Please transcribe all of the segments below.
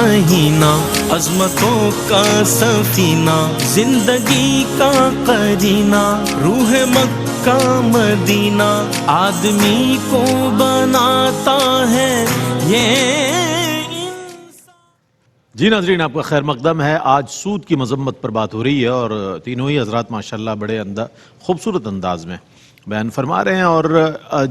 مہینہ، عظمتوں کا سفینہ، زندگی کا قرینہ، روح مکہ مدینہ، آدمی کو بناتا ہے یہ۔ جی ناظرین، آپ کا خیر مقدم ہے۔ آج سود کی مذمت پر بات ہو رہی ہے اور تینوں ہی حضرات ماشاءاللہ بڑے خوبصورت انداز میں بیان فرما رہے ہیں، اور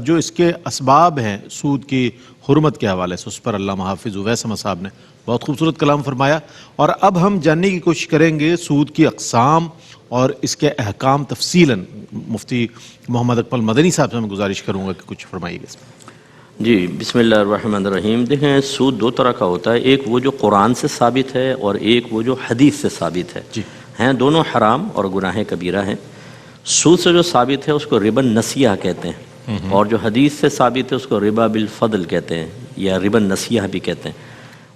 جو اس کے اسباب ہیں سود کی حرمت کے حوالے سے، اس پر علامہ حافظ اویس احمد صاحب نے بہت خوبصورت کلام فرمایا۔ اور اب ہم جاننے کی کوشش کریں گے سود کی اقسام اور اس کے احکام تفصیلاً۔ مفتی محمد اکمل مدنی صاحب سے میں گزارش کروں گا کہ کچھ فرمائیے گا اس میں۔ جی بسم اللہ الرحمن الرحیم۔ دیکھیں سود دو طرح کا ہوتا ہے، ایک وہ جو قرآن سے ثابت ہے اور ایک وہ جو حدیث سے ثابت ہے۔ جی ہیں دونوں حرام اور گناہ کبیرہ ہیں۔ سود سے جو ثابت ہے اس کو ربا نسیہ کہتے ہیں، اور جو حدیث سے ثابت ہے اس کو ربا بالفضل کہتے ہیں یا ربا نسیہ بھی کہتے ہیں۔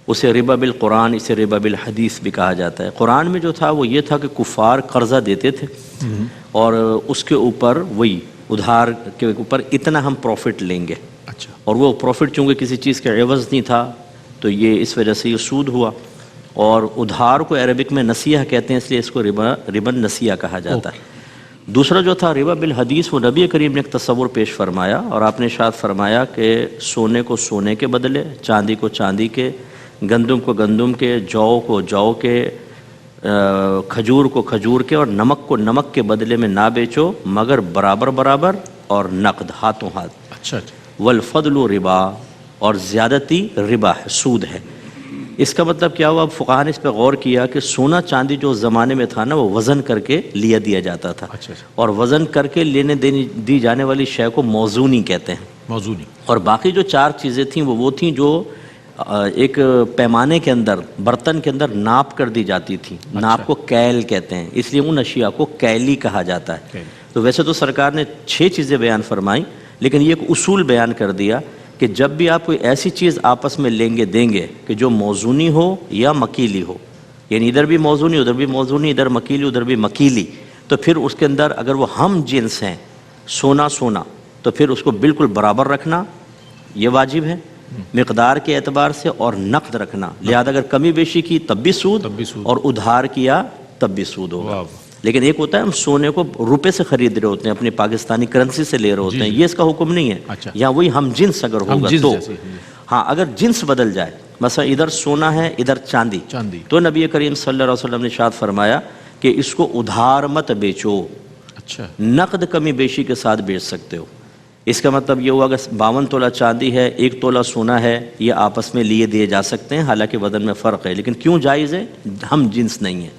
اسے ربا بالقرآن، اسے ربا بالحدیث بھی کہا جاتا ہے۔ قرآن میں جو تھا وہ یہ تھا کہ کفار قرضہ دیتے تھے اور اس کے اوپر وہی ادھار کے اوپر اتنا ہم پروفٹ لیں گے، اچھا، اور وہ پروفٹ چونکہ کسی چیز کا عوض نہیں تھا تو یہ اس وجہ سے یہ سود ہوا۔ اور ادھار کو عربک میں نسیہ کہتے ہیں، اس لیے اس کو ربا نسیہ کہا جاتا ہے۔ دوسرا جو تھا ربا بالحدیث، وہ نبی کریم نے ایک تصور پیش فرمایا اور آپ نے ارشاد فرمایا کہ سونے کو سونے کے بدلے، چاندی کو چاندی کے، گندم کو گندم کے، جو کو جو کے، کھجور کو کھجور کے، اور نمک کو نمک کے بدلے میں نہ بیچو مگر برابر برابر اور نقد، ہاتھوں ہاتھ۔ اچھا، والفضل ربا، اور زیادتی ربا ہے، سود ہے۔ اس کا مطلب کیا ہوا؟ اب فقہاء نے اس پہ غور کیا کہ سونا چاندی جو زمانے میں تھا نا وہ وزن کر کے لیا دیا جاتا تھا، اور وزن کر کے لینے دی جانے والی شے کو موزونی کہتے ہیں۔ موزونی۔ اور باقی جو چار چیزیں تھیں وہ تھیں جو ایک پیمانے کے اندر، برتن کے اندر ناپ کر دی جاتی تھی۔ ناپ کو کیل کہتے ہیں، اس لیے ان اشیاء کو کیلی کہا جاتا ہے۔ تو ویسے تو سرکار نے 6 چیزیں بیان فرمائیں، لیکن یہ ایک اصول بیان کر دیا کہ جب بھی آپ کوئی ایسی چیز آپس میں لیں گے دیں گے کہ جو موزونی ہو یا مکیلی ہو، یعنی ادھر بھی موزونی ادھر بھی موزونی، ادھر مکیلی ادھر بھی مکیلی، تو پھر اس کے اندر اگر وہ ہم جنس ہیں، سونا سونا، تو پھر اس کو بالکل برابر رکھنا یہ واجب ہے مقدار کے اعتبار سے، اور نقد رکھنا، لہذا اگر کمی بیشی کی تب بھی سود، اور ادھار کیا تب بھی سود ہوگا۔ لیکن ایک ہوتا ہے ہم سونے کو روپے سے خرید رہے ہوتے ہیں، اپنی پاکستانی کرنسی سے لے رہے ہوتے ہیں، یہ اس کا حکم نہیں ہے۔ یا وہی ہم جنس اگر ہوگا تو ہاں، اگر جنس بدل جائے، مثلا ادھر سونا ہے ادھر چاندی، تو نبی کریم صلی اللہ علیہ وسلم نے ارشاد فرمایا کہ اس کو ادھار مت بیچو، نقد کمی بیشی کے ساتھ بیچ سکتے ہو۔ اس کا مطلب یہ ہوا کہ 52 تولہ چاندی ہے، 1 تولہ سونا ہے، یہ آپس میں لیے دیے جا سکتے ہیں، حالانکہ وزن میں فرق ہے، لیکن کیوں جائز ہے؟ ہم جنس نہیں ہے۔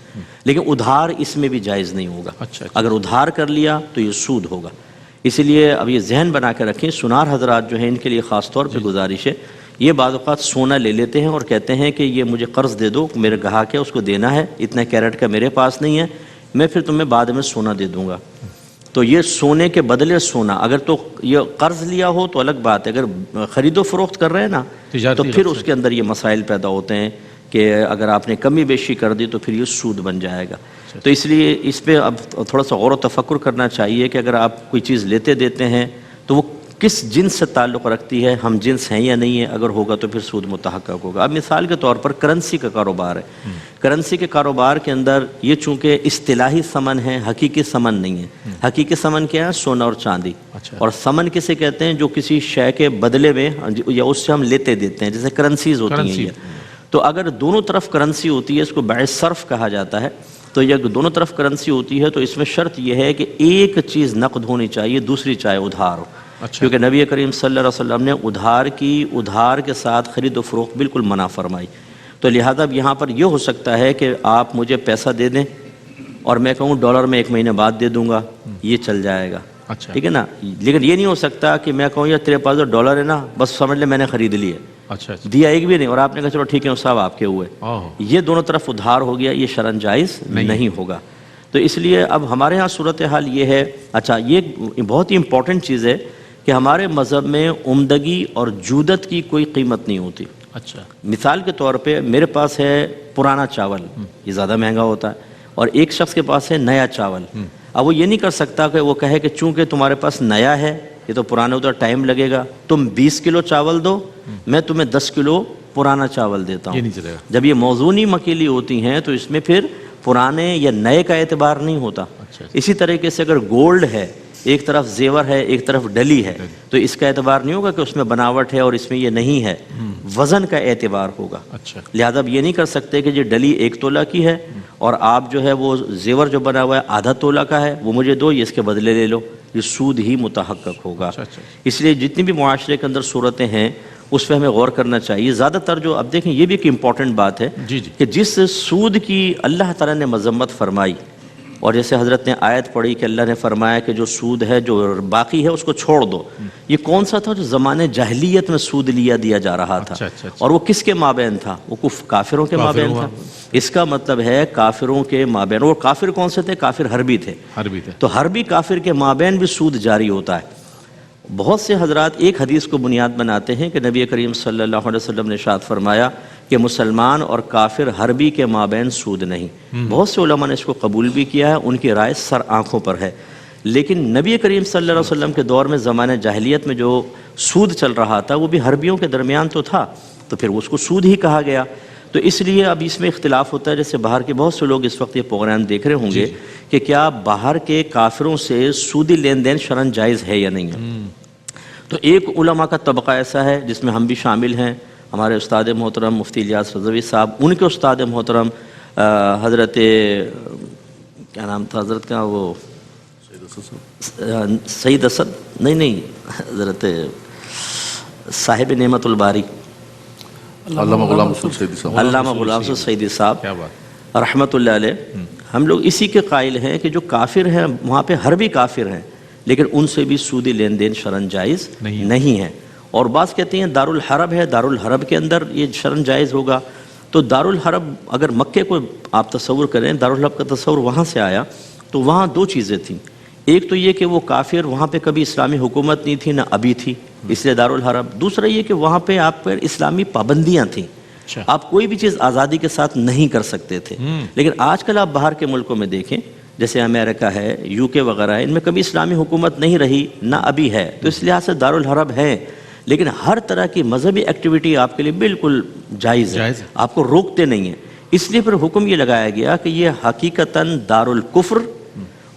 لیکن ادھار اس میں بھی جائز نہیں ہوگا۔ اگر ادھار کر لیا تو یہ سود ہوگا۔ اسی لیے اب یہ ذہن بنا کے رکھیں، سنار حضرات جو ہیں ان کے لیے خاص طور پہ گزارش ہے، یہ بعض اوقات سونا لے لیتے ہیں اور کہتے ہیں کہ یہ مجھے قرض دے دو، میرے گاہک ہے اس کو دینا ہے، اتنا کیرٹ کا میرے پاس نہیں ہے، میں پھر تمہیں بعد میں سونا دے دوں گا۔ تو یہ سونے کے بدلے سونا، اگر تو یہ قرض لیا ہو تو الگ بات ہے، اگر خرید و فروخت کر رہے ہیں نا تو پھر اس کے اندر یہ مسائل پیدا ہوتے ہیں کہ اگر آپ نے کمی بیشی کر دی تو پھر یہ سود بن جائے گا۔ تو اس لیے اس پہ اب تھوڑا سا غور و تفکر کرنا چاہیے کہ اگر آپ کوئی چیز لیتے دیتے ہیں تو وہ کس جنس سے تعلق رکھتی ہے، ہم جنس ہیں یا نہیں ہے، اگر ہوگا تو پھر سود متحقق ہوگا۔ اب مثال کے طور پر کرنسی کا کاروبار ہے، کرنسی کے کاروبار کے اندر یہ چونکہ اصطلاحی ثمن ہے، حقیقی ثمن نہیں ہے۔ حقیقی ثمن کیا ہے؟ سونا اور چاندی۔ اور ثمن کسے کہتے ہیں؟ جو کسی شے کے بدلے میں یا اس سے ہم لیتے دیتے ہیں، جیسے کرنسیز ہوتی ہیں۔ تو اگر دونوں طرف کرنسی ہوتی ہے، اس کو بیع صرف کہا جاتا ہے، تو یہ دونوں طرف کرنسی ہوتی ہے تو اس میں شرط یہ ہے کہ ایک چیز نقد ہونی چاہیے، دوسری چاہے ادھار ہو۔ کیونکہ نبی کریم صلی اللہ علیہ وسلم نے ادھار کے ساتھ خرید و فروخت بالکل منع فرمائی۔ تو لہذا اب یہاں پر یہ ہو سکتا ہے کہ آپ مجھے پیسہ دے دیں اور میں کہوں ڈالر میں 1 مہینے بعد دے دوں گا، یہ چل جائے گا، ٹھیک ہے نا۔ لیکن یہ نہیں ہو سکتا کہ میں کہوں یار تیرے پاس جو ڈالر ہے نا بس سمجھ لے میں نے خرید لیے، دیا ایک بھی نہیں، اور آپ نے کہا چلو ٹھیک ہے صاحب آپ کے ہوئے، یہ دونوں طرف ادھار ہو گیا، یہ شرعاً جائز نہیں ہوگا۔ تو اس لیے اب ہمارے ہاں صورتحال یہ ہے۔ اچھا، یہ بہت ہی امپورٹنٹ چیز ہے کہ ہمارے مذہب میں عمدگی اور جودت کی کوئی قیمت نہیں ہوتی۔ اچھا، مثال کے طور پہ میرے پاس ہے پرانا چاول، یہ زیادہ مہنگا ہوتا ہے، اور ایک شخص کے پاس ہے نیا چاول۔ اب وہ یہ نہیں کر سکتا کہ وہ کہے کہ چونکہ تمہارے پاس نیا ہے، یہ تو پرانے ادھر ٹائم لگے گا، تم 20 کلو چاول دو، میں تمہیں 10 کلو پرانا چاول دیتا یہ ہوں. نہیں چلے گا. جب یہ موزونی مکیلی ہوتی ہیں تو اس میں پھر پرانے یا نئے کا اعتبار نہیں ہوتا. اسی طریقے سے اگر گولڈ ہے، ایک طرف زیور ہے ایک طرف ڈلی ہے، تو اس کا اعتبار نہیں ہوگا کہ اس میں بناوٹ ہے اور اس میں یہ نہیں ہے، وزن کا اعتبار ہوگا. اچھا. لہذا اب یہ نہیں کر سکتے کہ یہ ڈلی 1 تولہ کی ہے اور آپ جو ہے وہ زیور جو بنا ہوا ہے آدھا تولہ کا ہے، وہ مجھے دو، یہ اس کے بدلے لے لو. یہ سود ہی متحقق ہوگا. اس لیے جتنی بھی معاشرے کے اندر صورتیں ہیں اس پہ ہمیں غور کرنا چاہیے. زیادہ تر جو اب دیکھیں یہ بھی ایک امپورٹنٹ بات ہے کہ جس سود کی اللہ تعالیٰ نے مذمت فرمائی، اور جیسے حضرت نے آیت پڑھی کہ اللہ نے فرمایا کہ جو سود ہے جو باقی ہے اس کو چھوڑ دو، یہ کون سا تھا جو زمانے جاہلیت میں سود دیا جا رہا تھا؟ اور وہ کس کے مابین تھا؟ وہ کافروں کے مابین تھا. اس کا مطلب ہے کافروں کے مابین. اور کافر کون سے تھے؟ کافر حربی تھے. تو حربی کافر کے مابین بھی سود جاری ہوتا ہے. بہت سے حضرات ایک حدیث کو بنیاد بناتے ہیں کہ نبی کریم صلی اللہ علیہ وسلم نے ارشاد فرمایا کہ مسلمان اور کافر حربی کے مابین سود نہیں. بہت سے علماء نے اس کو قبول بھی کیا ہے، ان کی رائے سر آنکھوں پر ہے. لیکن نبی کریم صلی اللہ علیہ وسلم کے دور میں زمانہ جاہلیت میں جو سود چل رہا تھا وہ بھی حربیوں کے درمیان تو تھا، تو پھر اس کو سود ہی کہا گیا. تو اس لیے اب اس میں اختلاف ہوتا ہے. جیسے باہر کے بہت سے لوگ اس وقت یہ پروگرام دیکھ رہے ہوں گے کہ کیا باہر کے کافروں سے سودی لین دین شرعاً جائز ہے یا نہیں ہے. تو ایک علماء کا طبقہ ایسا ہے جس میں ہم بھی شامل ہیں، ہمارے استاد محترم مفتی الیاس رضوی صاحب، ان کے استاد محترم حضرت کیا نام تھا حضرت کا، وہ سید اسد نہیں حضرت صاحب نعمت الباری علامہ غلام رسول سیدی صاحب رحمۃ اللہ علیہ. ہم لوگ اسی کے قائل ہیں کہ جو کافر ہیں وہاں پہ حربی کافر ہیں لیکن ان سے بھی سودی لین دین شرعاً جائز نہیں ہے. اور بعض کہتے ہیں دارالحرب ہے، دارالحرب کے اندر یہ شرعاً جائز ہوگا. تو دارالحرب اگر مکے کو آپ تصور کریں، دارالحرب کا تصور وہاں سے آیا تو وہاں دو چیزیں تھیں. ایک تو یہ کہ وہ کافر وہاں پہ کبھی اسلامی حکومت نہیں تھی نہ ابھی تھی، اس لیے دارالحرب. دوسرا یہ کہ وہاں پہ آپ پر اسلامی پابندیاں تھیں، آپ کوئی بھی چیز آزادی کے ساتھ نہیں کر سکتے تھے. لیکن آج کل آپ باہر کے ملکوں میں دیکھیں، جیسے امریکہ ہے، UK وغیرہ ہے، ان میں کبھی اسلامی حکومت نہیں رہی نہ ابھی ہے، تو اس لحاظ سے دارالحرب ہے. لیکن ہر طرح کی مذہبی ایکٹیویٹی آپ کے لیے بالکل جائز ہے، آپ کو روکتے نہیں ہیں. اس لیے پھر حکم یہ لگایا گیا کہ یہ حقیقتاً دارالکفر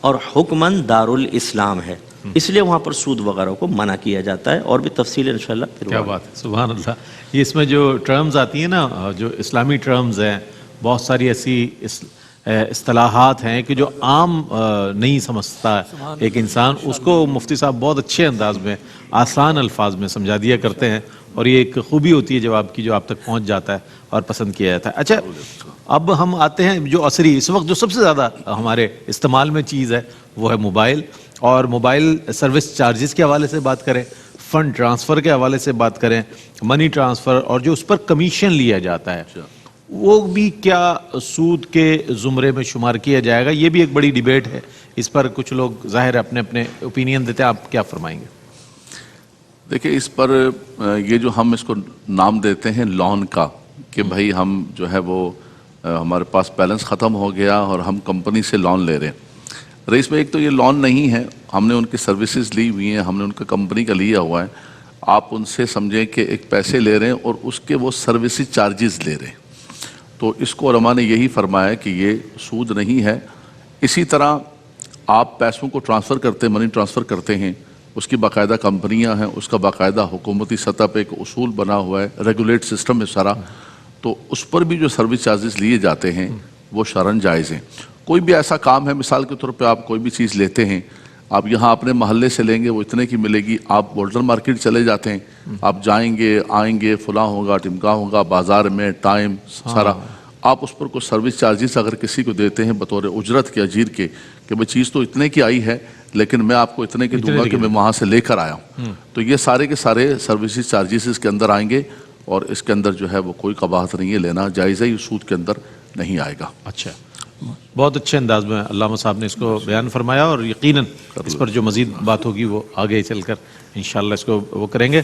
اور حکماً دارالاسلام ہے، اس لیے وہاں پر سود وغیرہ کو منع کیا جاتا ہے. اور بھی تفصیل انشاءاللہ پھر. کیا بات ہے، سبحان اللہ. یہ اس میں جو ٹرمز آتی ہیں نا، جو اسلامی ٹرمز ہیں، بہت ساری ایسی اصطلاحات ہیں کہ جو عام نہیں سمجھتا ایک انسان، اس کو مفتی صاحب بہت اچھے انداز میں آسان الفاظ میں سمجھا دیا کرتے ہیں، اور یہ ایک خوبی ہوتی ہے جب آپ کی جو آپ تک پہنچ جاتا ہے اور پسند کیا جاتا ہے. اچھا، اب ہم آتے ہیں جو عصری اس وقت جو سب سے زیادہ ہمارے استعمال میں چیز ہے وہ ہے موبائل. اور موبائل سروس چارجز کے حوالے سے بات کریں، فنڈ ٹرانسفر کے حوالے سے بات کریں، منی ٹرانسفر، اور جو اس پر کمیشن لیا جاتا ہے وہ بھی کیا سود کے زمرے میں شمار کیا جائے گا؟ یہ بھی ایک بڑی ڈیبیٹ ہے. اس پر کچھ لوگ ظاہر اپنے اپنے اوپینین دیتے ہیں، آپ کیا فرمائیں گے؟ دیکھیں، اس پر یہ جو ہم اس کو نام دیتے ہیں لون کا، کہ بھائی ہم جو ہے وہ ہمارے پاس بیلنس ختم ہو گیا اور ہم کمپنی سے لون لے رہے ہیں. رئیس میں ایک تو یہ لون نہیں ہے، ہم نے ان کی سروسز لی ہوئی ہیں، ہم نے ان کا کمپنی کا لیا ہوا ہے. آپ ان سے سمجھیں کہ ایک پیسے لے رہے ہیں اور اس کے وہ سروسز چارجز لے رہے ہیں. تو اس کو علماء نے یہی فرمایا کہ یہ سود نہیں ہے. اسی طرح آپ پیسوں کو ٹرانسفر کرتے ہیں، منی ٹرانسفر کرتے ہیں، اس کی باقاعدہ کمپنیاں ہیں، اس کا باقاعدہ حکومتی سطح پہ ایک اصول بنا ہوا ہے، ریگولیٹ سسٹم ہے سارا. تو اس پر بھی جو سروس چارجز لیے جاتے ہیں وہ شرعاً جائز ہیں. کوئی بھی ایسا کام ہے، مثال کے طور پہ آپ کوئی بھی چیز لیتے ہیں، آپ یہاں اپنے محلے سے لیں گے وہ اتنے کی ملے گی. آپ بولڈر مارکیٹ چلے جاتے ہیں، آپ جائیں گے آئیں گے، فلاں ہوگا ٹمکا ہوگا، بازار میں ٹائم سارا، آپ اس پر کوئی سروس چارجز اگر کسی کو دیتے ہیں بطور اجرت کے، اجیر کے، کہ وہ چیز تو اتنے کی آئی ہے لیکن میں آپ کو اتنے کی دوں گا کہ میں وہاں سے لے کر آیا ہوں، تو یہ سارے کے سارے سروسز چارجز اس کے اندر آئیں گے. اور اس کے اندر جو ہے وہ کوئی قباحت نہیں ہے، لینا جائز ہے، یہ سود کے اندر نہیں آئے گا. اچھا، بہت اچھے انداز میں علامہ صاحب نے اس کو بیان فرمایا، اور یقیناً اس پر جو مزید بات ہوگی وہ آگے چل کر انشاءاللہ اس کو وہ کریں گے.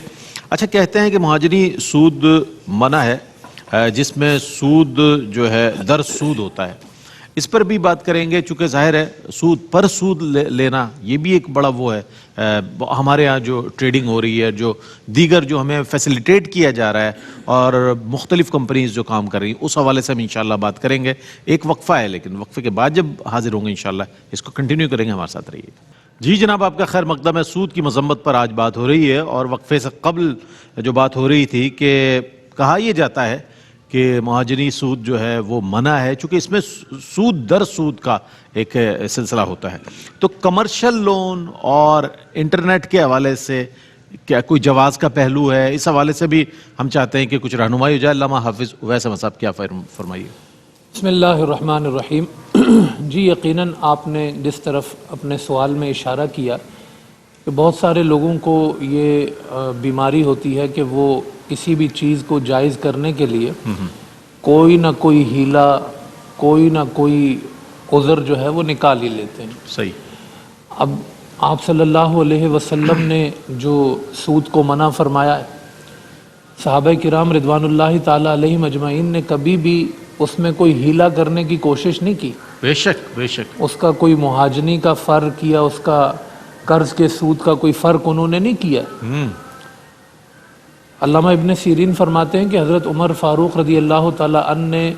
اچھا، کہتے ہیں کہ مہاجری سود منع ہے، جس میں سود جو ہے در سود ہوتا ہے. اس پر بھی بات کریں گے، چونکہ ظاہر ہے سود پر سود لینا یہ بھی ایک بڑا وہ ہے ہمارے ہاں جو ٹریڈنگ ہو رہی ہے، جو دیگر جو ہمیں فیسیلیٹیٹ کیا جا رہا ہے اور مختلف کمپنیز جو کام کر رہی ہیں، اس حوالے سے ہم انشاءاللہ بات کریں گے. ایک وقفہ ہے، لیکن وقفے کے بعد جب حاضر ہوں گے انشاءاللہ اس کو کنٹینیو کریں گے. ہمارے ساتھ رہیے. جی جناب، آپ کا خیر مقدم ہے. سود کی مذمت پر آج بات ہو رہی ہے، اور وقفے سے قبل جو بات ہو رہی تھی کہ کہا یہ جاتا ہے کہ مہاجنی سود جو ہے وہ منع ہے، چونکہ اس میں سود در سود کا ایک سلسلہ ہوتا ہے. تو کمرشل لون اور انٹرنیٹ کے حوالے سے کیا کوئی جواز کا پہلو ہے؟ اس حوالے سے بھی ہم چاہتے ہیں کہ کچھ رہنمائی ہو جائے. علامہ حافظ اویس احمد صاحب کیا فرمائیے. بسم اللہ الرحمن الرحیم. جی یقیناً آپ نے جس طرف اپنے سوال میں اشارہ کیا کہ بہت سارے لوگوں کو یہ بیماری ہوتی ہے کہ وہ کسی بھی چیز کو جائز کرنے کے لیے کوئی نہ کوئی ہیلا، کوئی نہ کوئی عذر جو ہے وہ نکال ہی لیتے ہیں. صحیح. اب آپ صلی اللہ علیہ وسلم نے جو سود کو منع فرمایا ہے، صحابہ کرام رضوان اللہ تعالیٰ علیہم اجمعین نے کبھی بھی اس میں کوئی ہیلا کرنے کی کوشش نہیں کی. بے شک بے شک. اس کا کوئی مہاجنی کا فرق یا اس کا قرض کے سود کا کوئی فرق انہوں نے نہیں کیا. علامہ ابن سیرین فرماتے ہیں کہ حضرت عمر فاروق رضی اللہ تعالیٰ عنہ نے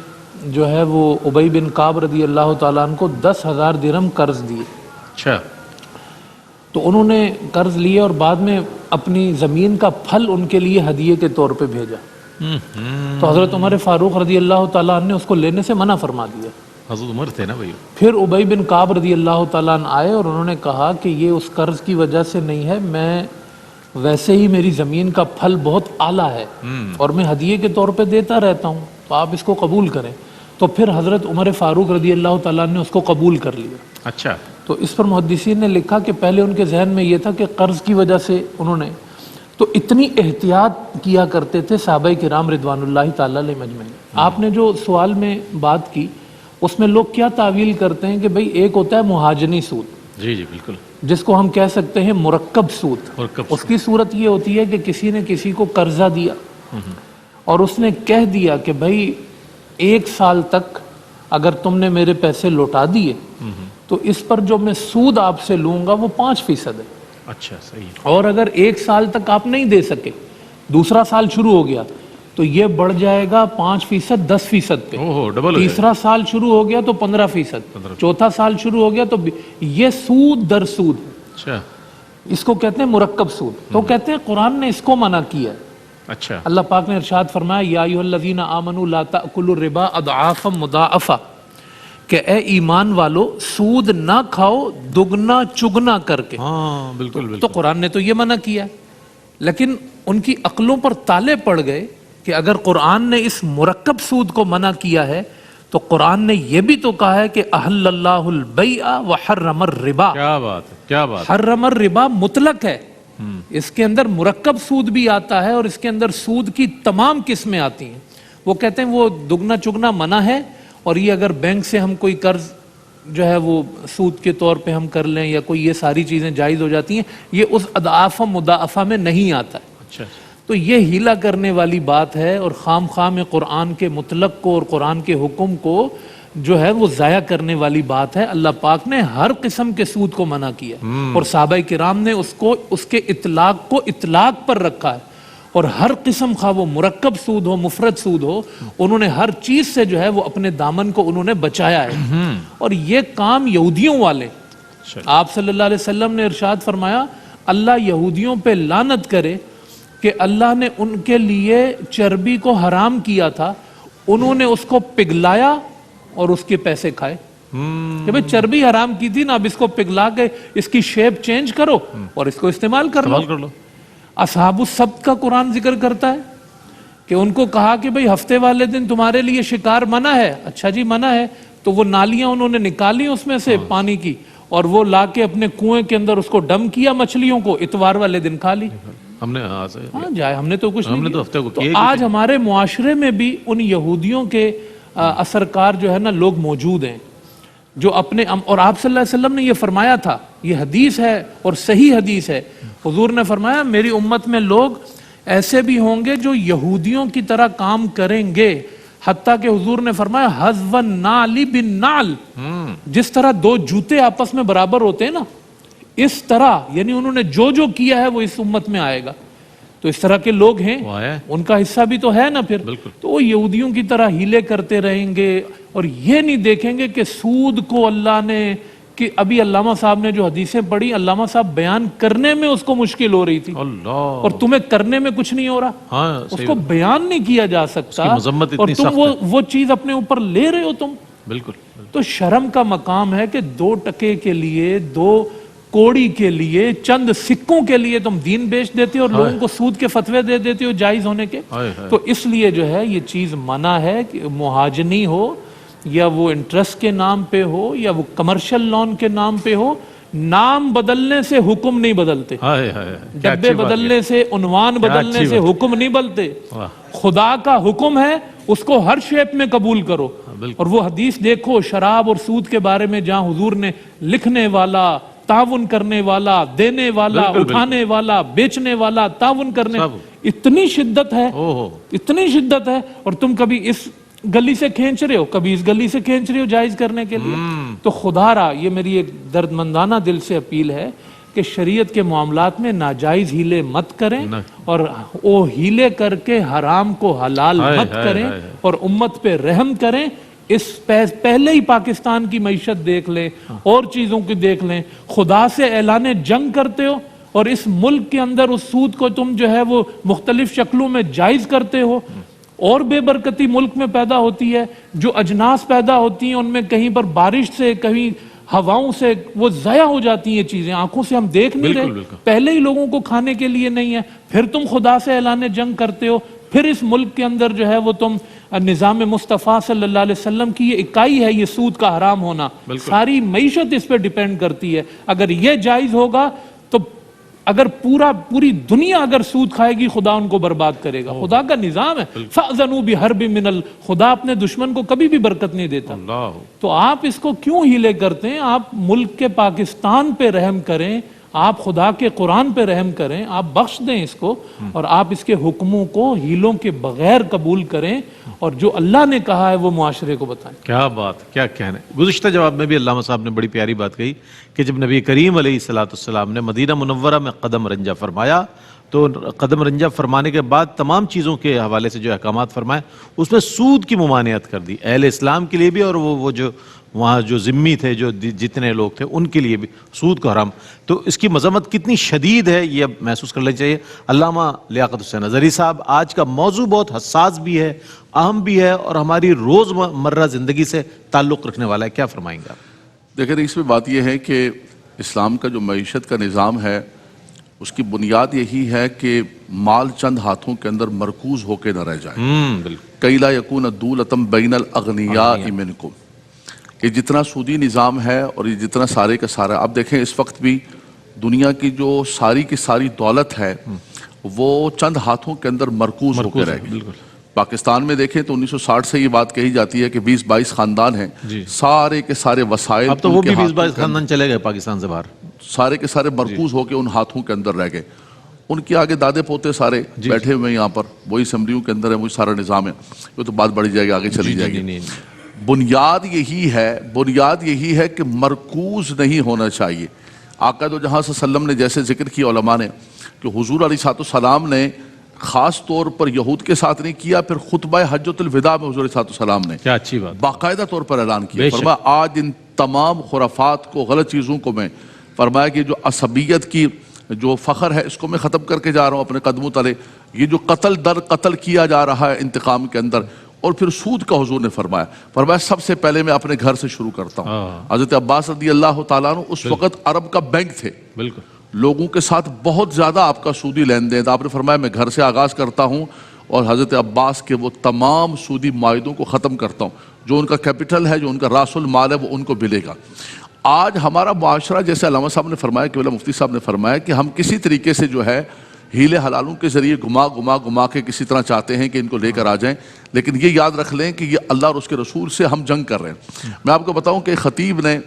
جو ہے وہ ابی بن کعب رضی اللہ تعالیٰ عنہ کو 10,000 درہم قرض دیے. اچھا. تو انہوں نے قرض لیے اور بعد میں اپنی زمین کا پھل ان کے لیے ہدیے کے طور پہ بھیجا. تو حضرت عمر فاروق رضی اللہ تعالیٰ عنہ نے اس کو لینے سے منع فرما دیا. حضرت عمر تھے نا بھائی. پھر ابی بن کعب رضی اللہ تعالیٰ عنہ آئے اور انہوں نے کہا کہ یہ اس قرض کی وجہ سے نہیں ہے، میں ویسے ہی میری زمین کا پھل بہت اعلیٰ ہے اور میں ہدیے کے طور پہ دیتا رہتا ہوں، تو آپ اس کو قبول کریں. تو پھر حضرت عمر فاروق رضی اللہ تعالیٰ عنہ نے اس کو قبول کر لیا. اچھا. تو اس پر محدثین نے لکھا کہ پہلے ان کے ذہن میں یہ تھا کہ قرض کی وجہ سے انہوں نے تو اتنی احتیاط کیا کرتے تھے صحابہ کرام رضوان اللہ تعالیٰ علیہ مجمعین. آپ نے جو سوال میں بات کی اس میں لوگ کیا تعویل کرتے ہیں کہ بھئی ایک ہوتا ہے مہاجنی سود. جی جی بالکل. جس کو ہم کہہ سکتے ہیں مرکب سود. اس کی صورت یہ ہوتی ہے کہ کسی نے کسی کو قرضہ دیا اور اس نے کہہ دیا کہ بھئی 1 سال تک اگر تم نے میرے پیسے لوٹا دیے تو اس پر جو میں سود آپ سے لوں گا وہ 5% ہے. اچھا صحیح. اور اگر 1 سال تک آپ نہیں دے سکے، دوسرا سال شروع ہو گیا تو یہ بڑھ جائے گا 5% 10% پہ. تیسرا سال شروع ہو گیا تو 15%. چوتھا سال شروع ہو گیا تو یہ سود در سود. اچھا. اس کو کہتے ہیں مرکب سود. تو کہتے ہیں قرآن نے اس کو منع کیا ہے. اچھا. اللہ پاک نے ارشاد فرمایا یا ایھا الذین آمنوا لا تأکلوا الربا اضعافا مضاعفا، کہ اے ایمان والو سود نہ کھاؤ دگنا چگنا کر کے. ہاں بالکل بالکل. تو قرآن نے تو یہ منع کیا ہے، لیکن ان کی عقلوں پر تالے پڑ گئے کہ اگر قرآن نے اس مرکب سود کو منع کیا ہے تو قرآن نے یہ بھی تو کہا ہے کہ احل اللہ البیع وحرم الربا. کیا بات ہے، کیا بات. حرم الربا مطلق ہے، اس کے اندر مرکب سود بھی آتا ہے اور اس کے اندر سود کی تمام قسمیں آتی ہیں. وہ کہتے ہیں وہ دگنا چگنا منع ہے، اور یہ اگر بینک سے ہم کوئی قرض جو ہے وہ سود کے طور پہ ہم کر لیں یا کوئی یہ ساری چیزیں جائز ہو جاتی ہیں، یہ اس اضعاف مضاعفہ میں نہیں آتا ہے. اچھا. تو یہ ہیلا کرنے والی بات ہے اور خام خام قرآن کے مطلق کو اور قرآن کے حکم کو جو ہے وہ ضائع کرنے والی بات ہے. اللہ پاک نے ہر قسم کے سود کو منع کیا اور صحابہ کرام نے اس کے اطلاق کو اطلاق پر رکھا ہے، اور ہر قسم خواہ وہ مرکب سود ہو مفرد سود ہو، انہوں نے ہر چیز سے جو ہے وہ اپنے دامن کو انہوں نے بچایا ہے. اور یہ کام یہودیوں والے، آپ صلی اللہ علیہ وسلم نے ارشاد فرمایا اللہ یہودیوں پہ لعنت کرے کہ اللہ نے ان کے لیے چربی کو حرام کیا تھا، انہوں نے اس کو پگھلایا اور اس کے پیسے کھائے. کہ بھئی چربی حرام کی تھی نا، اب اس کو پگھلا کے اس کی شیپ چینج کرو اور اس کو استعمال کر لو. اصحاب السبت کا قرآن ذکر کرتا ہے کہ ان کو کہا کہ بھئی ہفتے والے دن تمہارے لیے شکار منع ہے. اچھا جی منع ہے، تو وہ نالیاں انہوں نے نکالی اس میں سے پانی کی اور وہ لا کے اپنے کنویں کے اندر اس کو ڈم کیا مچھلیوں کو، اتوار والے دن کھا لی. ہم نے ہم نے تو کچھ نہیں کیا. تو آج ہمارے معاشرے میں بھی ان یہودیوں کے اثرکار جو ہے نا لوگ موجود ہیں جو اپنے اور آپ صلی اللہ علیہ وسلم نے یہ فرمایا تھا، یہ حدیث ہے اور صحیح حدیث ہے. حضور نے فرمایا میری امت میں لوگ ایسے بھی ہوں گے جو یہودیوں کی طرح کام کریں گے حتیٰ کہ حضور نے فرمایا حذو النعل بالنعل، جس طرح دو جوتے آپس میں برابر ہوتے ہیں نا، اس طرح یعنی انہوں نے جو کیا ہے وہ اس امت میں آئے گا. تو اس طرح کے لوگ ہیں، ان کا حصہ بھی تو ہے نا پھر. تو وہ یہودیوں کی طرح ہیلے کرتے رہیں گے اور یہ نہیں دیکھیں گے کہ سود کو اللہ نے، کہ ابھی علامہ صاحب نے جو حدیثیں پڑھی، علامہ صاحب بیان کرنے میں اس کو مشکل ہو رہی تھی، اور تمہیں کرنے میں کچھ نہیں ہو رہا، اس کو بیان نہیں کیا جا سکتا، اور تم وہ چیز اپنے اوپر لے رہے ہو تم. بالکل. تو شرم کا مقام ہے کہ 2 ٹکے کے لیے، 2 کوڑی کے لیے، چند سکوں کے لیے تم دین بیچ دیتے ہو اور لوگوں کو سود کے فتوے دے دیتے ہو جائز ہونے کے. تو اس لیے جو ہے یہ چیز منع ہے کہ مہاجنی ہو یا وہ انٹرسٹ کے نام پہ ہو یا وہ کمرشل لون کے نام پہ ہو، نام بدلنے سے حکم نہیں بدلتے، ڈبے بدلنے سے، عنوان بدلنے سے حکم نہیں بدلتے. خدا کا حکم ہے اس کو ہر شیپ میں قبول کرو. اور وہ حدیث دیکھو شراب اور سود کے بارے میں جہاں حضور نے لکھنے والا، تعاون کرنے والا، دینے والا، اٹھانے والا، بیچنے والا، تعاون کرنے، اتنی شدت ہے، اتنی شدت ہے. اور تم کبھی اس گلی سے کھینچ رہے ہو، کبھی اس گلی سے کھینچ رہے ہو جائز کرنے کے لیے. تو خدا را یہ میری ایک درد مندانہ دل سے اپیل ہے کہ شریعت کے معاملات میں ناجائز ہیلے مت کریں، اور وہ ہیلے کر کے حرام کو حلال مت کریں، اور امت پہ رحم کریں. اس پہلے ہی پاکستان کی معیشت دیکھ لیں اور چیزوں کی دیکھ لیں، خدا سے اعلان جنگ کرتے ہو اور اس ملک کے اندر اس سود کو تم جو ہے وہ مختلف شکلوں میں جائز کرتے ہو. اور بے برکتی ملک میں پیدا ہوتی ہے، جو اجناس پیدا ہوتی ہیں ان میں کہیں پر بارش سے، کہیں ہواؤں سے وہ ضائع ہو جاتی ہیں. یہ چیزیں آنکھوں سے ہم دیکھ نہیں رہے، پہلے ہی لوگوں کو کھانے کے لیے نہیں ہے، پھر تم خدا سے اعلان جنگ کرتے ہو. پھر اس ملک کے اندر جو ہے وہ تم نظام مصطفیٰ صلی اللہ علیہ وسلم کی یہ اکائی ہے یہ سود کا حرام ہونا، ساری معیشت اس پہ ڈیپینڈ کرتی ہے. اگر یہ جائز ہوگا تو اگر پوری دنیا اگر سود کھائے گی خدا ان کو برباد کرے گا. خدا کا نظام ہے فَأْذَنُوا بِحَرْبٍ مِّنَ خدا اپنے دشمن کو کبھی بھی برکت نہیں دیتا. تو آپ اس کو کیوں ہیلے کرتے ہیں؟ آپ ملک کے پاکستان پہ رحم کریں، آپ خدا کے قرآن پہ رحم کریں، آپ بخش دیں اس کو، اور آپ اس کے حکموں کو ہیلوں کے بغیر قبول کریں، اور جو اللہ نے کہا ہے وہ معاشرے کو بتائیں. کیا بات، کیا کہنا ہے. گزشتہ جواب میں بھی علامہ صاحب نے بڑی پیاری بات کہی کہ جب نبی کریم علیہ الصلوۃ والسلام نے مدینہ منورہ میں قدم رنجہ فرمایا تو قدم رنجہ فرمانے کے بعد تمام چیزوں کے حوالے سے جو احکامات فرمائے اس میں سود کی ممانعت کر دی، اہل اسلام کے لیے بھی اور وہ جو وہاں جو ذمی تھے، جو جتنے لوگ تھے ان کے لیے بھی سود کو حرام. تو اس کی مذمت کتنی شدید ہے یہ اب محسوس کر لینی چاہیے. علامہ لیاقت حسین اظہری صاحب، آج کا موضوع بہت حساس بھی ہے، اہم بھی ہے اور ہماری روز مرہ زندگی سے تعلق رکھنے والا ہے، کیا فرمائیں گے آپ؟ دیکھیں اس میں بات یہ ہے کہ اسلام کا جو معیشت کا نظام ہے اس کی بنیاد یہی ہے کہ مال چند ہاتھوں کے اندر مرکوز ہو کے نہ رہ جائے. کئی لا یکون دولتم بین الاغنیاء منکم. یہ جتنا سودی نظام ہے اور یہ جتنا سارے کا سارا، آپ دیکھیں اس وقت بھی دنیا کی جو ساری کی ساری دولت ہے وہ چند ہاتھوں کے اندر مرکوز ہو کے رہ گئی. پاکستان میں دیکھیں تو 1960 سے یہ بات کہی جاتی ہے کہ 20-22 خاندان ہیں، سارے کے سارے وسائل، اب تو وہ بھی 20-22 خاندان چلے گئے پاکستان سے باہر، سارے کے سارے مرکوز ہو کے ان ہاتھوں کے اندر رہ گئے. ان کے آگے دادے پوتے سارے بیٹھے ہوئے ہیں یہاں پر، وہی اسمبلیوں کے اندر ہے، وہی سارا نظام ہے. یہ تو بات بڑھی جائے گی، آگے چلی جائے گی. بنیاد یہی ہے کہ مرکوز نہیں ہونا چاہیے. آقا دو جہاں صلی اللہ علیہ وسلم نے جیسے ذکر کیا علماء نے کہ حضور علیہ السلام نے خاص طور پر یہود کے ساتھ نہیں کیا، پھر خطبہ حجۃ الوداع میں حضور علیہ السلام نے کیا اچھی بات باقاعدہ طور پر اعلان کیا. فرمایا آج ان تمام خرافات کو، غلط چیزوں کو میں، فرمایا کہ جو عصبیت کی جو فخر ہے اس کو میں ختم کر کے جا رہا ہوں اپنے قدموں تلے. یہ جو قتل در قتل کیا جا رہا ہے انتقام کے اندر، اور پھر سود کا حضور نے فرمایا سب سے پہلے میں اپنے گھر سے شروع کرتا ہوں. حضرت عباس رضی اللہ تعالیٰ عنہ اس وقت عرب کا بینک تھے، لوگوں کے ساتھ بہت زیادہ آپ کا سودی لین دین. آپ نے فرمایا میں گھر سے آغاز کرتا ہوں اور حضرت عباس کے وہ تمام سودی معاہدوں کو ختم کرتا ہوں. جو ان کا کیپٹل ہے، جو ان کا راس المال ہے، وہ ان کو ملے گا. آج ہمارا معاشرہ جیسے علامہ صاحب نے فرمایا کہ مفتی صاحب نے فرمایا کہ ہم کسی طریقے سے جو ہے ہیلے حلالوں کے ذریعے گما کے کسی طرح چاہتے ہیں کہ ان کو لے کر آ جائیں. لیکن یہ یاد رکھ لیں کہ یہ اللہ اور اس کے رسول سے ہم جنگ کر رہے ہیں. میں آپ کو بتاؤں کہ خطیب نے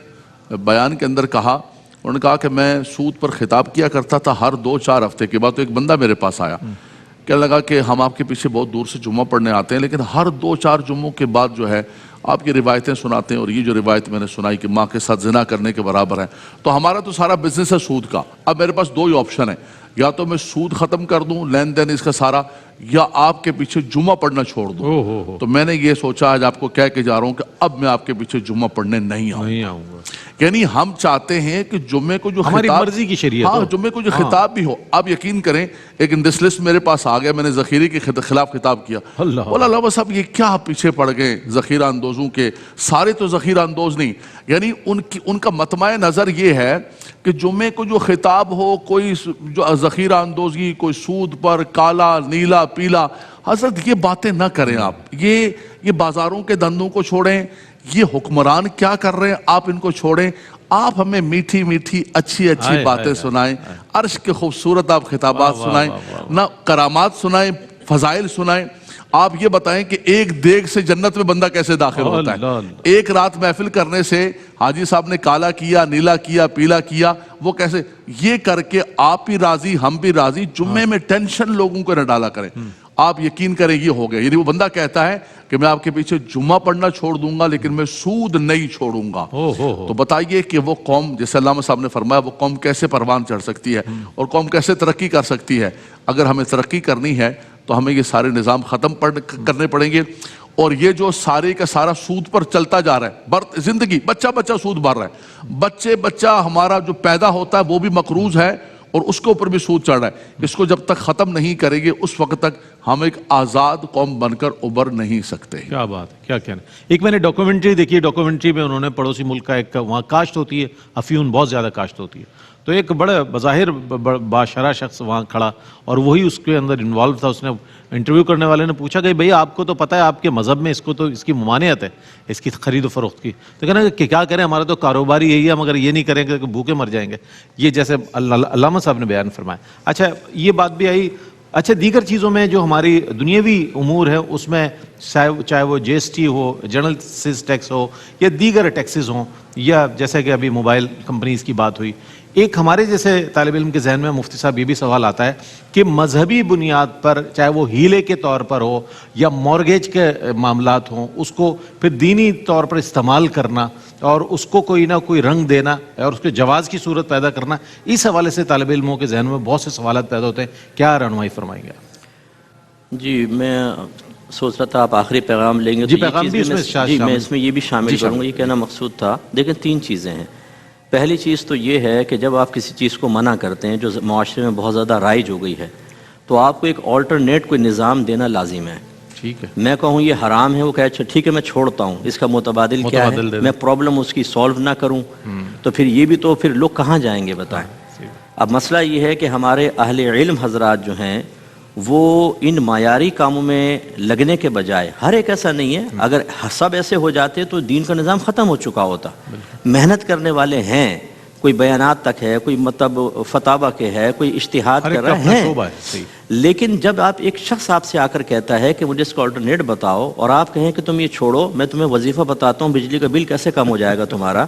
بیان کے اندر کہا، انہوں نے کہا کہ میں سود پر خطاب کیا کرتا تھا ہر 2-4 ہفتے کے بعد. تو ایک بندہ میرے پاس آیا کہنے لگا کہ ہم آپ کے پیچھے بہت دور سے جمعہ پڑھنے آتے ہیں لیکن ہر 2-4 جمعوں کے بعد جو ہے آپ کی روایتیں سناتے ہیں اور یہ جو روایت میں نے سنائی کہ ماں کے ساتھ زنا کرنے کے برابر ہے، تو ہمارا تو سارا بزنس ہے سود کا، اب میرے پاس 2 ہی آپشن ہیں، یا تو میں سود ختم کر دوں لین دین اس کا سارا، یا آپ کے پیچھے جمعہ پڑھنا چھوڑ دوں۔ تو میں نے یہ سوچا آج آپ کو کہہ کے جا رہا ہوں کہ اب میں آپ کے پیچھے جمعہ پڑھنے نہیں آؤں گا۔ یعنی ہم چاہتے ہیں کہ جمعے کو جو ہماری خطاب، مرضی کی شریعت ہاں ہو، جمعے کو جو خطاب بھی ہو، آپ یقین کریں ایک انڈس لسٹ میرے پاس آ گیا، میں نے ذخیرے کے خلاف خطاب کیا، بولا اللہ صاحب یہ کیا پیچھے پڑ گئے ذخیرہ اندوزوں کے، سارے تو ذخیرہ اندوز نہیں، یعنی ان کا مطمع نظر یہ ہے کہ جمعے کو جو خطاب ہو کوئی جو ذخیرہ اندوزی، کوئی سود پر، کالا نیلا پیلا، حضرت یہ باتیں نہ کریں آپ، یہ بازاروں کے دندوں کو چھوڑیں، یہ حکمران کیا کر رہے ہیں آپ ان کو چھوڑیں، آپ ہمیں میٹھی میٹھی اچھی باتیں سنائیں، عرش کے خوبصورت آپ خطابات سنائیں، نہ کرامات سنائیں، فضائل سنائیں، آپ یہ بتائیں کہ ایک دیگ سے جنت میں بندہ کیسے داخل ہوتا ہے، ایک رات محفل کرنے سے حاجی صاحب نے کالا کیا، نیلا کیا، پیلا کیا، وہ کیسے، یہ کر کے آپ بھی راضی ہم بھی راضی، جمعے میں ٹینشن لوگوں کو نہ ڈالا کریں۔ آپ یقین کریں یہ ہو گیا، یعنی وہ بندہ کہتا ہے کہ میں آپ کے پیچھے جمعہ پڑھنا چھوڑ دوں گا لیکن میں سود نہیں چھوڑوں گا، تو بتائیے کہ وہ قوم، جیسے علامہ صاحب نے فرمایا، وہ قوم کیسے پروان چڑھ سکتی ہے اور قوم کیسے ترقی کر سکتی ہے۔ اگر ہمیں ترقی کرنی ہے تو ہمیں یہ سارے نظام ختم کرنے پڑیں گے، اور یہ جو سارے کا سارا سود پر چلتا جا رہا ہے، زندگی بچہ سود بھر رہا ہے، بچہ ہمارا جو پیدا ہوتا ہے وہ بھی مقروض ہے اور اس کے اوپر بھی سود چڑھ رہا ہے، اس کو جب تک ختم نہیں کریں گے اس وقت تک ہم ایک آزاد قوم بن کر ابھر نہیں سکتے۔ کیا بات ہے، کیا کہنا۔ ایک میں نے ڈاکومنٹری دیکھی، ڈاکومنٹری میں انہوں نے پڑوسی ملک کا ایک وہاں کاشت ہوتی ہے، افیون بہت زیادہ کاشت ہوتی ہے، تو ایک بڑا بظاہر باشرہ شخص وہاں کھڑا اور وہی اس کے اندر انوالو تھا، اس نے انٹرویو کرنے والے نے پوچھا کہ بھئی آپ کو تو پتہ ہے آپ کے مذہب میں اس کو تو اس کی ممانعت ہے اس کی خرید و فروخت کی، تو کہنا کہ کیا کریں ہمارا تو کاروبار یہی ہے، مگر یہ نہیں کریں گے کہ بھوکے مر جائیں گے، یہ جیسے علامہ صاحب نے بیان فرمایا۔ اچھا یہ بات بھی آئی، اچھا دیگر چیزوں میں جو ہماری دنیاوی امور ہیں اس میں چاہے وہ جی ایس ٹی ہو، جنرل سیز ٹیکس ہو یا دیگر ٹیکسز ہوں، یا جیسے کہ ابھی موبائل کمپنیز کی بات ہوئی، ایک ہمارے جیسے طالب علم کے ذہن میں مفتی صاحب یہ بھی سوال آتا ہے کہ مذہبی بنیاد پر چاہے وہ ہیلے کے طور پر ہو یا مورگیج کے معاملات ہوں، اس کو پھر دینی طور پر استعمال کرنا اور اس کو کوئی نہ کوئی رنگ دینا اور اس کے جواز کی صورت پیدا کرنا، اس حوالے سے طالب علموں کے ذہن میں بہت سے سوالات پیدا ہوتے ہیں، کیا رہنمائی فرمائیں گے؟ جی میں سوچ رہا تھا آپ آخری پیغام لیں گے، جی تو یہ پیغام چیز بھی اس میں جی میں اس میں یہ بھی شامل کروں گا، یہ کہنا مقصود تھا۔ دیکھیں 3 چیزیں ہیں، پہلی چیز تو یہ ہے کہ جب آپ کسی چیز کو منع کرتے ہیں جو معاشرے میں بہت زیادہ رائج ہو گئی ہے تو آپ کو ایک آلٹرنیٹ کوئی نظام دینا لازم ہے۔ ٹھیک ہے، میں کہوں یہ حرام ہے، وہ کہے اچھا ٹھیک ہے میں چھوڑتا ہوں، اس کا متبادل کیا ہے، میں پرابلم اس کی سولو نہ کروں، تو پھر یہ بھی تو پھر لوگ کہاں جائیں گے بتائیں۔ اب مسئلہ یہ ہے کہ ہمارے اہل علم حضرات جو ہیں وہ ان معیاری کاموں میں لگنے کے بجائے، ہر ایک ایسا نہیں ہے، اگر سب ایسے ہو جاتے تو دین کا نظام ختم ہو چکا ہوتا۔ محنت کرنے والے ہیں، کوئی بیانات تک ہے، کوئی مطلب فتاوی کے ہے، کوئی اجتہاد کر رہے ہیں، لیکن جب آپ ایک شخص آپ سے آ کر کہتا ہے کہ مجھے اس کا آلٹرنیٹ بتاؤ اور آپ کہیں کہ تم یہ چھوڑو، میں تمہیں وظیفہ بتاتا ہوں، بجلی کا بل کیسے کم ہو جائے گا تمہارا،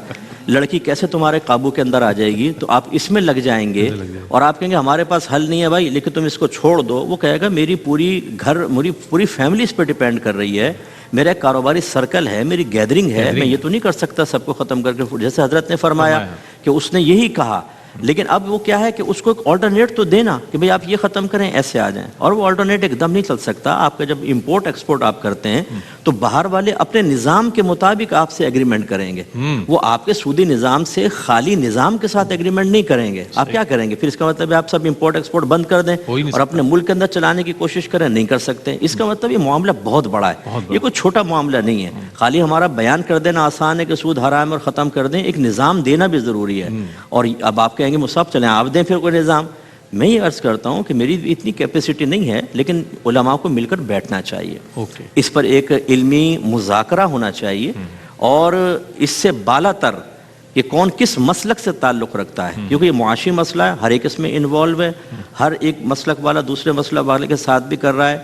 لڑکی کیسے تمہارے قابو کے اندر آ جائے گی، تو آپ اس میں لگ جائیں گے اور آپ کہیں گے ہمارے پاس حل نہیں ہے بھائی لیکن تم اس کو چھوڑ دو، وہ کہے گا میری پوری فیملی اس پہ ڈیپینڈ کر رہی ہے، میرا ایک کاروباری سرکل ہے، میری گیدرنگ ہے، میں یہ تو نہیں کر سکتا سب کو ختم کر کے، جیسے حضرت نے فرمایا کہ اس نے یہی کہا، لیکن اب وہ کیا ہے کہ اس کو ایک آلٹرنیٹ تو دینا کہ بھئی آپ یہ ختم کریں ایسے آ جائیں، اور وہ آلٹرنیٹ ایک دم نہیں چل سکتا۔ آپ کا جب امپورٹ ایکسپورٹ آپ کرتے ہیں تو باہر والے اپنے نظام کے مطابق آپ سے ایگریمنٹ کریں گے، وہ آپ کے سودی نظام سے خالی نظام کے ساتھ ایگریمنٹ نہیں کریں گے۔ آپ کیا کریں گے پھر؟ اس کا مطلب ہے آپ سب امپورٹ ایکسپورٹ بند کر دیں اور اپنے ملک کے اندر چلانے کی کوشش کریں، نہیں کر سکتے۔ اس کا مطلب یہ معاملہ بہت بڑا ہے، یہ کوئی چھوٹا معاملہ نہیں ہے، خالی ہمارا بیان کر دینا آسان ہے کہ سود حرام اور ختم کر دیں، ایک نظام دینا بھی ضروری ہے۔ اور اب آپ کہیں گے مصعب چلیں آپ دیں پھر کوئی نظام، میں یہ عرض کرتا ہوں کہ میری اتنی کیپیسٹی نہیں ہے، لیکن علماء کو مل کر بیٹھنا چاہیے، اس پر ایک علمی مذاکرہ ہونا چاہیے، اور اس سے بالا تر کہ کون کس مسلک سے تعلق رکھتا ہے، کیونکہ یہ معاشی مسئلہ ہے، ہر ایک اس میں انوالو ہے، ہر ایک مسلک والا دوسرے مسلک والے کے ساتھ بھی کر رہا ہے،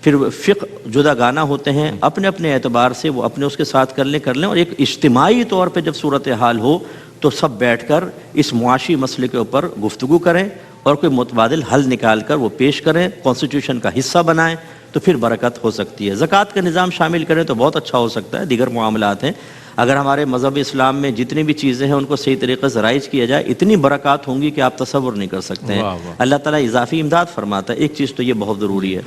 پھر فقہ جدا گانا ہوتے ہیں، اپنے اپنے اعتبار سے وہ اپنے اس کے ساتھ کر لیں، اور ایک اجتماعی طور پہ جب صورتحال ہو تو سب بیٹھ کر اس معاشی مسئلے کے اوپر گفتگو کریں اور کوئی متبادل حل نکال کر وہ پیش کریں، کانسٹیٹیوشن کا حصہ بنائیں، تو پھر برکت ہو سکتی ہے۔ زکوٰۃ کا نظام شامل کریں تو بہت اچھا ہو سکتا ہے۔ دیگر معاملات ہیں، اگر ہمارے مذہب اسلام میں جتنی بھی چیزیں ہیں ان کو صحیح طریقے سے رائج کیا جائے، اتنی برکات ہوں گی کہ آپ تصور نہیں کر سکتے ہیں۔ اللہ تعالیٰ اضافی امداد فرماتا ہے۔ ایک چیز تو یہ بہت ضروری ہے۔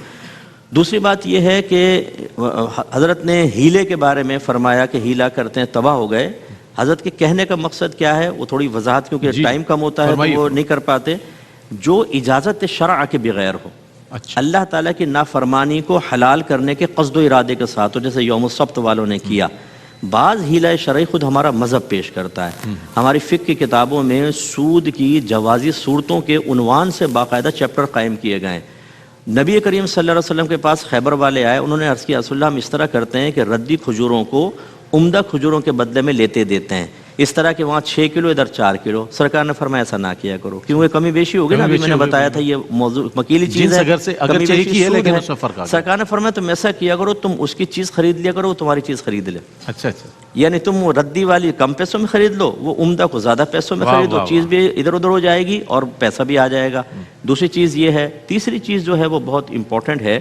دوسری بات یہ ہے کہ حضرت نے ہیلے کے بارے میں فرمایا کہ ہیلا کرتے ہیں تباہ ہو گئے۔ حضرت کے کہنے کا مقصد کیا ہے وہ تھوڑی وضاحت، کیونکہ ٹائم کم ہوتا ہے تو وہ نہیں کر پاتے۔ جو اجازت شرع کے بغیر ہو، اللہ تعالیٰ کی نافرمانی کو حلال کرنے کے قصد و ارادے کے ساتھ ہو، جیسے یوم السبت والوں نے کیا۔ بعض ہیلہ شرعی خود ہمارا مذہب پیش کرتا ہے۔ ہماری فقہ کی کتابوں میں سود کی جوازی صورتوں کے عنوان سے باقاعدہ چیپٹر قائم کیے گئے ہیں۔ نبی کریم صلی اللہ علیہ وسلم کے پاس خیبر والے آئے، انہوں نے عرض کیا رسول اللہ ہم اس طرح کرتے ہیں کہ ردی کھجوروں کو عمدہ کھجوروں کے بدلے میں لیتے دیتے ہیں، اس طرح کہ وہاں 6 کلو ادھر 4 کلو۔ سرکار نے فرمایا ایسا نہ کیا کرو، کیونکہ کمی بیشی ہوگی نا، ابھی میں نے بتایا تھا یہ موضوع مکیلی چیز ہے، کمی بیشی سود ہے۔ سرکار نے فرمایا تم ایسا کیا کرو، تم اس کی چیز خرید لیا کرو، وہ تمہاری چیز خرید لے۔ اچھا اچھا، یعنی تم وہ ردی والی کم پیسوں میں خرید لو، وہ عمدہ کو زیادہ پیسوں میں خرید لو، چیز بھی ادھر ادھر ہو جائے گی اور پیسہ بھی آ جائے گا۔ دوسری چیز یہ ہے۔ تیسری چیز جو ہے وہ بہت امپورٹنٹ ہے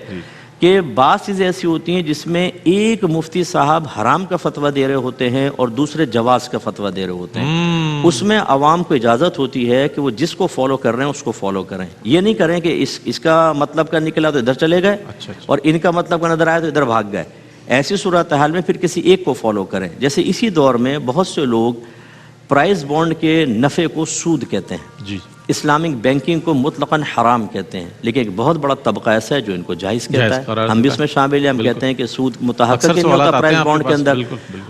کہ بعض چیزیں ایسی ہوتی ہیں جس میں ایک مفتی صاحب حرام کا فتویٰ دے رہے ہوتے ہیں اور دوسرے جواز کا فتویٰ دے رہے ہوتے ہیں۔ اس میں عوام کو اجازت ہوتی ہے کہ وہ جس کو فالو کر رہے ہیں اس کو فالو کریں، یہ نہیں کریں کہ اس کا مطلب کا نکلا تو ادھر چلے گئے اور ان کا مطلب کا نظر آیا تو ادھر بھاگ گئے۔ ایسی صورتحال میں پھر کسی ایک کو فالو کریں۔ جیسے اسی دور میں بہت سے لوگ پرائز بانڈ کے نفع کو سود کہتے ہیں، جی، اسلامک بینکنگ کو مطلقاً حرام کہتے ہیں، لیکن ایک بہت بڑا طبقہ ایسا ہے جو ان کو جائز کہتا ہے۔ ہم بھی اس میں شامل ہیں، ہم کہتے ہیں کہ سود متحقق نہیں ہوتا پرائز بانڈ کے اندر۔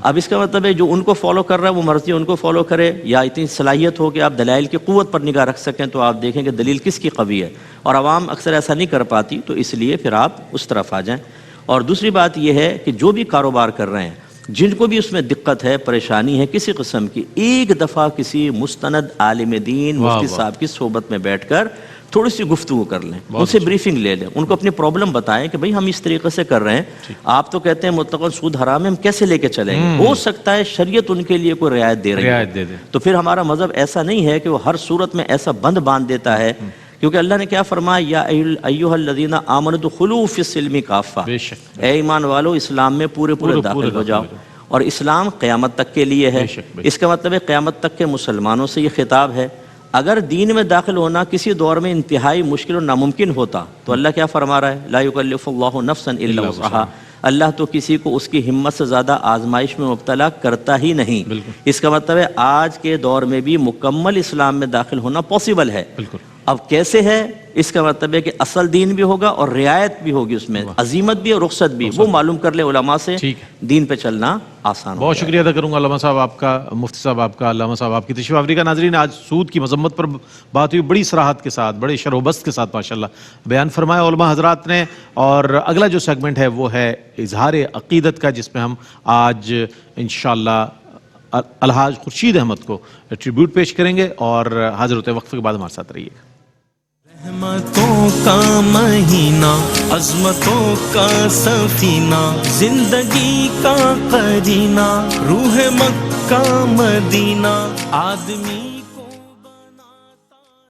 اب اس کا مطلب ہے جو ان کو فالو کر رہا ہے وہ مرضی ان کو فالو کرے، یا اتنی صلاحیت ہو کہ آپ دلائل کی قوت پر نگاہ رکھ سکیں تو آپ دیکھیں کہ دلیل کس کی قوی ہے، اور عوام اکثر ایسا نہیں کر پاتی، تو اس لیے پھر آپ اس طرف آ جائیں۔ اور دوسری بات یہ ہے کہ جو بھی کاروبار کر رہے ہیں، جن کو بھی اس میں دقت ہے، پریشانی ہے کسی قسم کی، ایک دفعہ کسی مستند عالم دین مفتی صاحب کی صحبت میں بیٹھ کر تھوڑی سی گفتگو کر لیں، ان سے بریفنگ لے لیں، ان کو اپنی پرابلم بتائیں کہ بھئی ہم اس طریقے سے کر رہے ہیں، آپ تو کہتے ہیں مطلقاً سود حرام ہے، ہم کیسے لے کے چلیں گے؟ ہو سکتا ہے شریعت ان کے لیے کوئی رعایت دے رہی ہے، تو پھر ہمارا مذہب ایسا نہیں ہے کہ وہ ہر صورت میں ایسا بند باندھ دیتا ہے، کیونکہ اللہ نے کیا فرمایا، یا ایھا الذین آمنوا ادخلوا فی السلم کافہ، اے ایمان والو اسلام میں پورے داخل ہو جاؤ۔ اور اسلام قیامت تک کے لیے ہے، اس کا مطلب ہے قیامت تک کے مسلمانوں سے یہ خطاب ہے۔ اگر دین میں داخل ہونا کسی دور میں انتہائی مشکل اور ناممکن ہوتا تو اللہ کیا فرما رہا ہے، لا یکلف اللہ نفسا الا وسعہا، اللہ تو کسی کو اس کی ہمت سے زیادہ آزمائش میں مبتلا کرتا ہی نہیں۔ اس کا مطلب ہے آج کے دور میں بھی مکمل اسلام میں داخل ہونا پاسبل ہے۔ اب کیسے ہے؟ اس کا مطلب ہے کہ اصل دین بھی ہوگا اور رعایت بھی ہوگی، اس میں عزیمت بھی اور رخصت بھی، وہ معلوم کر لے علماء سے، دین پہ چلنا آسان ہوگا۔ بہت شکریہ ادا کروں گا علامہ صاحب آپ کا، مفتی صاحب آپ کا، علامہ صاحب آپ کی تشریف آوری کا۔ ناظرین، آج سود کی مذمت پر بات ہوئی، بڑی صراحت کے ساتھ، بڑے شرح و بست کے ساتھ ماشاءاللہ بیان فرمایا علماء حضرات نے۔ اور اگلا جو سیگمنٹ ہے وہ ہے اظہار عقیدت کا، جس میں ہم آج انشاءاللہ الحاج خورشید احمد کو ٹریبیوٹ پیش کریں گے، اور حاضر ہوتے وقفے کے بعد ہمارے ساتھ رہیے گا۔ رحمتوں کا مہینہ، عظمتوں کا سفینہ، زندگی کا قرینہ، روح مکہ مدینہ، آدمی